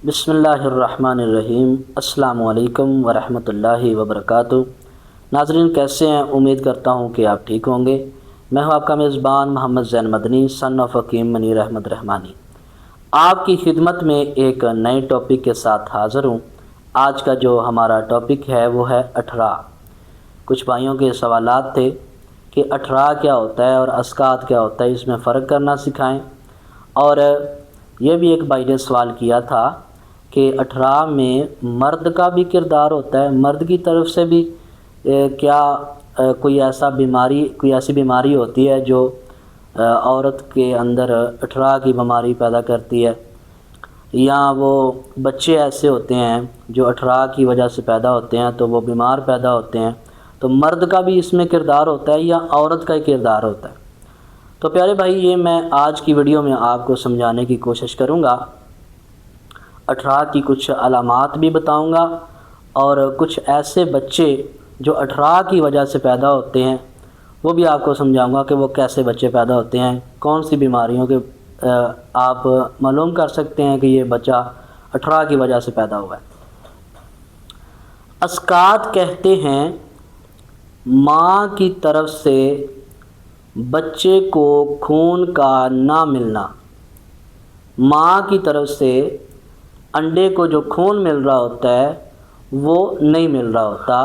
بسم اللہ الرحمن الرحیم۔ السلام علیکم ورحمۃ اللہ وبرکاتہ۔ ناظرین کیسے ہیں؟ امید کرتا ہوں کہ آپ ٹھیک ہوں گے۔ میں ہوں آپ کا میزبان محمد زین مدنی سن آف حکیم منیر احمد رحمانی، آپ کی خدمت میں ایک نئے ٹاپک کے ساتھ حاضر ہوں۔ آج کا جو ہمارا ٹاپک ہے وہ ہے 18۔ کچھ بھائیوں کے سوالات تھے کہ 18 کیا ہوتا ہے اور اسقاط کیا ہوتا ہے، اس میں فرق کرنا سکھائیں۔ اور یہ بھی ایک بھائی نے سوال کیا تھا کہ 18 میں مرد کا بھی کردار ہوتا ہے، مرد کی طرف سے بھی کیا کوئی ایسی بیماری ہوتی ہے جو عورت کے اندر 18 کی بیماری پیدا کرتی ہے، یا وہ بچے ایسے ہوتے ہیں جو 18 کی وجہ سے پیدا ہوتے ہیں تو وہ بیمار پیدا ہوتے ہیں، تو مرد کا بھی اس میں کردار ہوتا ہے یا عورت کا ہی کردار ہوتا ہے؟ تو پیارے بھائی، یہ میں آج کی ویڈیو میں آپ کو سمجھانے کی کوشش کروں گا۔ 18 کی کچھ علامات بھی بتاؤں گا اور کچھ ایسے بچے جو 18 کی وجہ سے پیدا ہوتے ہیں وہ بھی آپ کو سمجھاؤں گا کہ وہ کیسے بچے پیدا ہوتے ہیں، کون سی بیماریوں کے آپ معلوم کر سکتے ہیں کہ یہ بچہ 18 کی وجہ سے پیدا ہوا ہے۔ اسقاط کہتے ہیں ماں کی طرف سے بچے کو خون کا نہ ملنا۔ ماں کی طرف سے انڈے کو جو خون مل رہا ہوتا ہے وہ نہیں مل رہا ہوتا،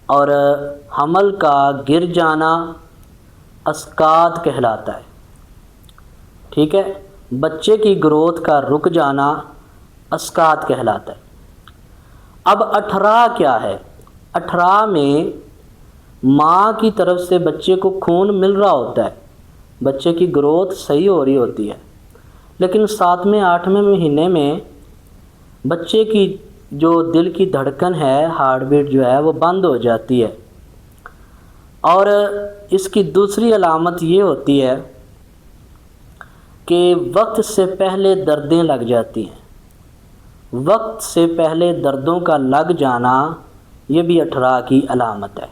اور حمل کا گر جانا اسقاط کہلاتا ہے۔ ٹھیک ہے، بچے کی گروتھ کا رک جانا اسقاط کہلاتا ہے۔ اب 18 کیا ہے؟ 18 میں ماں کی طرف سے بچے کو خون مل رہا ہوتا ہے، بچے کی گروتھ صحیح ہو رہی ہوتی ہے، لیکن 7ویں 8ویں مہینے میں بچے کی جو دل کی دھڑکن ہے، ہارٹ بیٹ جو ہے وہ بند ہو جاتی ہے۔ اور اس کی دوسری علامت یہ ہوتی ہے کہ وقت سے پہلے دردیں لگ جاتی ہیں۔ وقت سے پہلے دردوں کا لگ جانا یہ بھی 18 کی علامت ہے،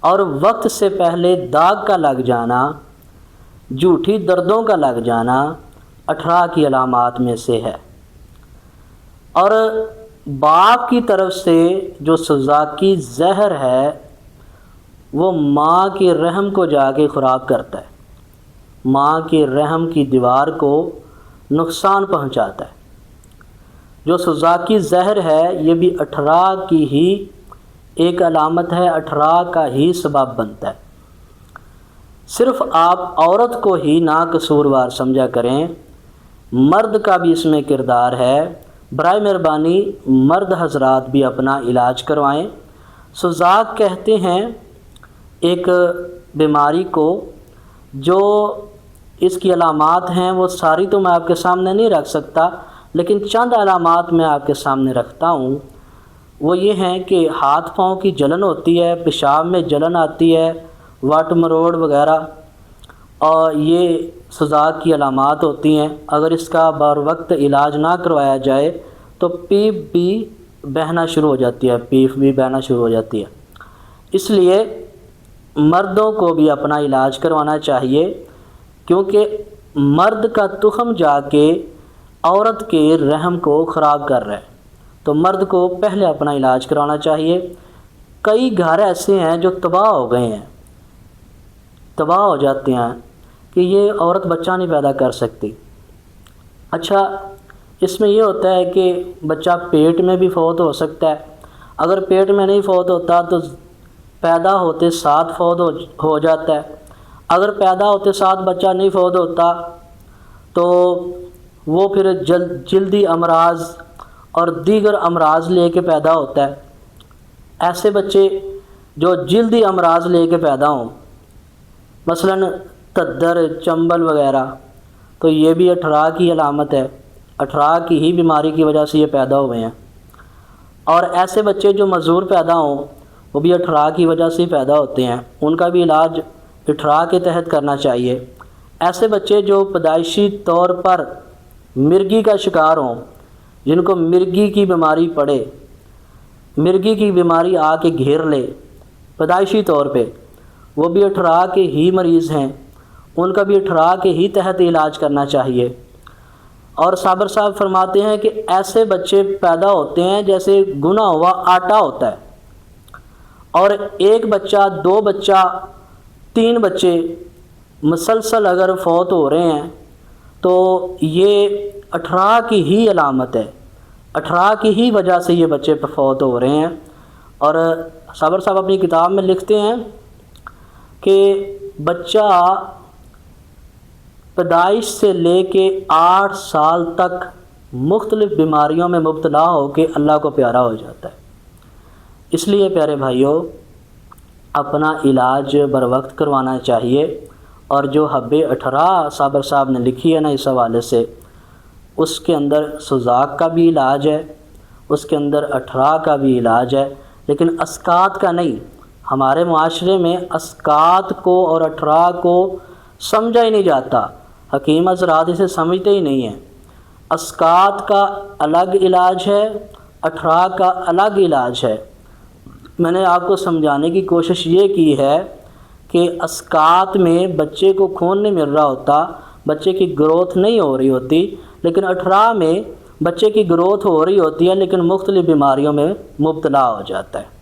اور وقت سے پہلے داغ کا لگ جانا، جھوٹی دردوں کا لگ جانا 18 کی علامات میں سے ہے۔ اور باپ کی طرف سے جو سزاکی زہر ہے وہ ماں کے رحم کو جا کے خراب کرتا ہے، ماں کے رحم کی دیوار کو نقصان پہنچاتا ہے۔ جو سزاکی زہر ہے یہ بھی 18 کی ہی ایک علامت ہے، 18 کا ہی سبب بنتا ہے۔ صرف آپ عورت کو ہی ناقصوروار سمجھا کریں، مرد کا بھی اس میں کردار ہے۔ برائے مہربانی مرد حضرات بھی اپنا علاج کروائیں۔ سزاک کہتے ہیں ایک بیماری کو، جو اس کی علامات ہیں وہ ساری تو میں آپ کے سامنے نہیں رکھ سکتا، لیکن چند علامات میں آپ کے سامنے رکھتا ہوں۔ وہ یہ ہیں کہ ہاتھ پاؤں کی جلن ہوتی ہے، پیشاب میں جلن آتی ہے، وٹ مروڑ وغیرہ، اور یہ سزاک کی علامات ہوتی ہیں۔ اگر اس کا بر وقت علاج نہ کروایا جائے تو پیپ بھی بہنا شروع ہو جاتی ہے، اس لیے مردوں کو بھی اپنا علاج کروانا چاہیے، کیونکہ مرد کا تخم جا کے عورت کے رحم کو خراب کر رہا ہے، تو مرد کو پہلے اپنا علاج کروانا چاہیے۔ کئی گھر ایسے ہیں جو تباہ ہو گئے ہیں، تباہ ہو جاتے ہیں کہ یہ عورت بچہ نہیں پیدا کر سکتی۔ اچھا، اس میں یہ ہوتا ہے کہ بچہ پیٹ میں بھی فوت ہو سکتا ہے۔ اگر پیٹ میں نہیں فوت ہوتا تو پیدا ہوتے ساتھ فوت ہو جاتا ہے۔ اگر پیدا ہوتے ساتھ بچہ نہیں فوت ہوتا تو وہ پھر جلدی امراض اور دیگر امراض لے کے پیدا ہوتا ہے۔ ایسے بچے جو جلدی امراض لے کے پیدا ہوں، مثلاً تدر، چنبل وغیرہ، تو یہ بھی 18 کی علامت ہے، 18 کی ہی بیماری کی وجہ سے یہ پیدا ہوئے ہیں۔ اور ایسے بچے جو معذور پیدا ہوں وہ بھی 18 کی وجہ سے ہی پیدا ہوتے ہیں، ان کا بھی علاج 18 کے تحت کرنا چاہیے۔ ایسے بچے جو پیدائشی طور پر مرگی کا شکار ہوں، جن کو مرگی کی بیماری پڑے، مرگی کی بیماری آ کے گھیر لے پیدائشی طور پہ، وہ بھی 18 کے ہی مریض ہیں، ان کا بھی 18 کے ہی تحت علاج کرنا چاہیے۔ اور صابر صاحب فرماتے ہیں کہ ایسے بچے پیدا ہوتے ہیں جیسے گنا ہوا آٹا ہوتا ہے، اور ایک بچہ، دو بچہ، تین بچے مسلسل اگر فوت ہو رہے ہیں تو یہ 18 کی ہی علامت ہے، 18 کی ہی وجہ سے یہ بچے فوت ہو رہے ہیں۔ اور صابر صاحب اپنی کتاب میں لکھتے ہیں کہ بچہ پیدائش سے لے کے 8 سال تک مختلف بیماریوں میں مبتلا ہو کے اللہ کو پیارا ہو جاتا ہے۔ اس لیے پیارے بھائیوں، اپنا علاج بر وقت کروانا چاہیے، اور جو حب 18 صابر صاحب نے لکھی ہے نا اس حوالے سے، اس کے اندر سوزاک کا بھی علاج ہے، اس کے اندر 18 کا بھی علاج ہے، لیکن اسقاط کا نہیں۔ ہمارے معاشرے میں اسقاط کو اور 18 کو سمجھا ہی نہیں جاتا، حکیم حضرات اسے سمجھتے ہی نہیں ہیں۔ اسقاط کا الگ علاج ہے، 18 کا الگ علاج ہے۔ میں نے آپ کو سمجھانے کی کوشش یہ کی ہے کہ اسقاط میں بچے کو خون نہیں مل رہا ہوتا، بچے کی گروتھ نہیں ہو رہی ہوتی، لیکن 18 میں بچے کی گروتھ ہو رہی ہوتی ہے لیکن مختلف بیماریوں میں مبتلا ہو جاتا ہے،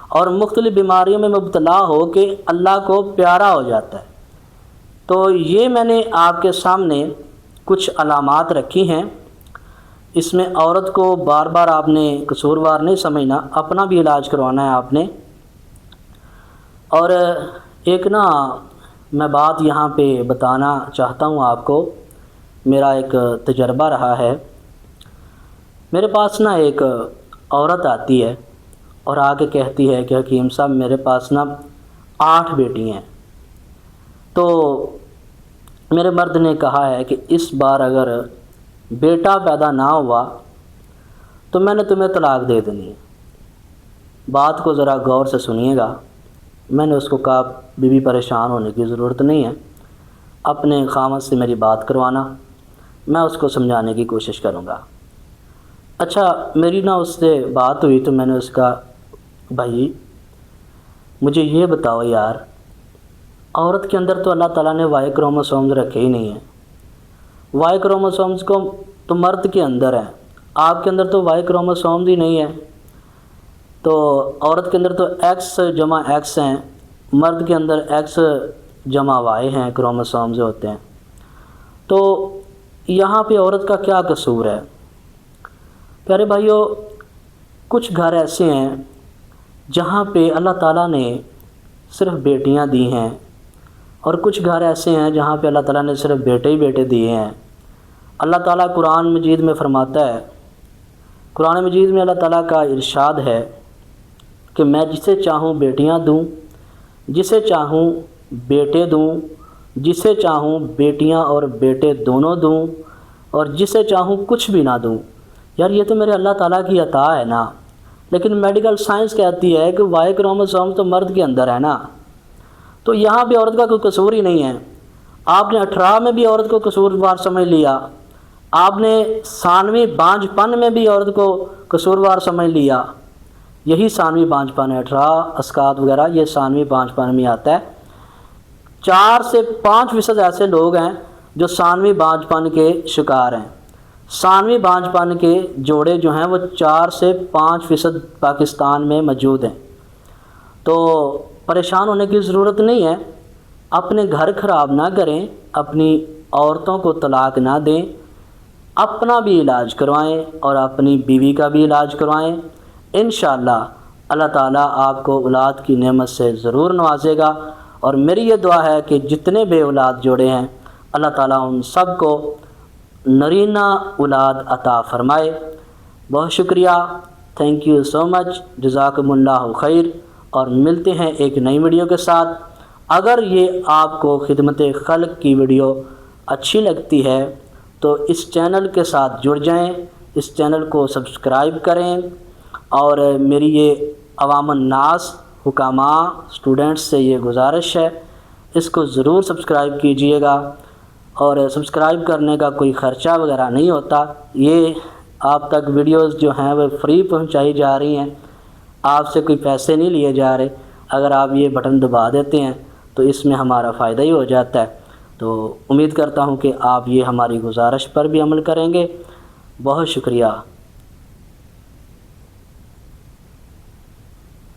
اور مختلف بیماریوں میں مبتلا ہو کے اللہ کو پیارا ہو جاتا ہے۔ تو یہ میں نے آپ کے سامنے کچھ علامات رکھی ہیں۔ اس میں عورت کو بار بار آپ نے قصوروار نہیں سمجھنا، اپنا بھی علاج کروانا ہے آپ نے۔ اور ایک میں بات یہاں پہ بتانا چاہتا ہوں آپ کو، میرا ایک تجربہ رہا ہے۔ میرے پاس ایک عورت آتی ہے اور آ کے کہتی ہے کہ حکیم صاحب میرے پاس 8 بیٹی ہیں، تو میرے مرد نے کہا ہے کہ اس بار اگر بیٹا پیدا نہ ہوا تو میں نے تمہیں طلاق دے دینی ہے۔ بات کو ذرا غور سے سنیے گا۔ میں نے اس کو کہا بی بی پریشان ہونے کی ضرورت نہیں ہے، اپنے خامد سے میری بات کروانا، میں اس کو سمجھانے کی کوشش کروں گا۔ اچھا، میری اس سے بات ہوئی تو میں نے اس کا بھائی مجھے یہ بتاؤ یار، عورت کے اندر تو اللہ تعالیٰ نے وائی کروموسومز رکھے ہی نہیں ہیں، وائی کروموسومز کو تو مرد کے اندر ہیں، آپ کے اندر تو وائی کروموسومز ہی نہیں ہیں، تو عورت کے اندر تو ایکس جمع ایکس ہیں، مرد کے اندر ایکس جمع وائی ہیں کروموسومز ہوتے ہیں، تو یہاں پہ عورت کا کیا قصور ہے؟ پیارے بھائیوں، کچھ گھر ایسے ہیں جہاں پہ اللہ تعالیٰ نے صرف بیٹیاں دی ہیں، اور کچھ گھر ایسے ہیں جہاں پہ اللہ تعالیٰ نے صرف بیٹے ہی بیٹے دیے ہیں۔ اللہ تعالیٰ قرآن مجید میں فرماتا ہے، قرآن مجید میں اللہ تعالیٰ کا ارشاد ہے کہ میں جسے چاہوں بیٹیاں دوں، جسے چاہوں بیٹے دوں، جسے چاہوں بیٹیاں اور بیٹے دونوں دوں، اور جسے چاہوں کچھ بھی نہ دوں۔ یار یہ تو میرے اللہ تعالیٰ کی عطا ہے نا، لیکن میڈیکل سائنس کہتی ہے کہ وائی کروموسوم تو مرد کے اندر ہے نا، تو یہاں بھی عورت کا کوئی قصور ہی نہیں ہے۔ آپ نے 18 میں بھی عورت کو قصوروار سمجھ لیا، آپ نے ثانوی بانجھ پن میں بھی عورت کو قصوروار سمجھ لیا۔ یہی ثانوی بانجھ پن ہے، 18 اسقاط وغیرہ یہ ثانوی بانجھ پن میں آتا ہے۔ 4 سے 5% ایسے لوگ ہیں جو ثانوی بانجھ پن کے شکار ہیں۔ ثانوی بانجھ پن کے جوڑے جو ہیں وہ 4 سے 5% پاکستان میں موجود ہیں، تو پریشان ہونے کی ضرورت نہیں ہے۔ اپنے گھر خراب نہ کریں، اپنی عورتوں کو طلاق نہ دیں، اپنا بھی علاج کروائیں اور اپنی بیوی کا بھی علاج کروائیں۔ انشاءاللہ اللہ تعالیٰ آپ کو اولاد کی نعمت سے ضرور نوازے گا، اور میری یہ دعا ہے کہ جتنے بے اولاد جوڑے ہیں اللہ تعالیٰ ان سب کو نرینہ اولاد عطا فرمائے۔ بہت شکریہ، تھینک یو سو مچ، جزاکم اللہ خیر، اور ملتے ہیں ایک نئی ویڈیو کے ساتھ۔ اگر یہ آپ کو خدمت خلق کی ویڈیو اچھی لگتی ہے تو اس چینل کے ساتھ جڑ جائیں، اس چینل کو سبسکرائب کریں، اور میری یہ عوام الناس، حکماء، اسٹوڈنٹس سے یہ گزارش ہے، اس کو ضرور سبسکرائب کیجئے گا، اور سبسکرائب کرنے کا کوئی خرچہ وغیرہ نہیں ہوتا، یہ آپ تک ویڈیوز جو ہیں وہ فری پہنچائی جا رہی ہیں، آپ سے کوئی پیسے نہیں لیے جا رہے۔ اگر آپ یہ بٹن دبا دیتے ہیں تو اس میں ہمارا فائدہ ہی ہو جاتا ہے۔ تو امید کرتا ہوں کہ آپ یہ ہماری گزارش پر بھی عمل کریں گے۔ بہت شکریہ۔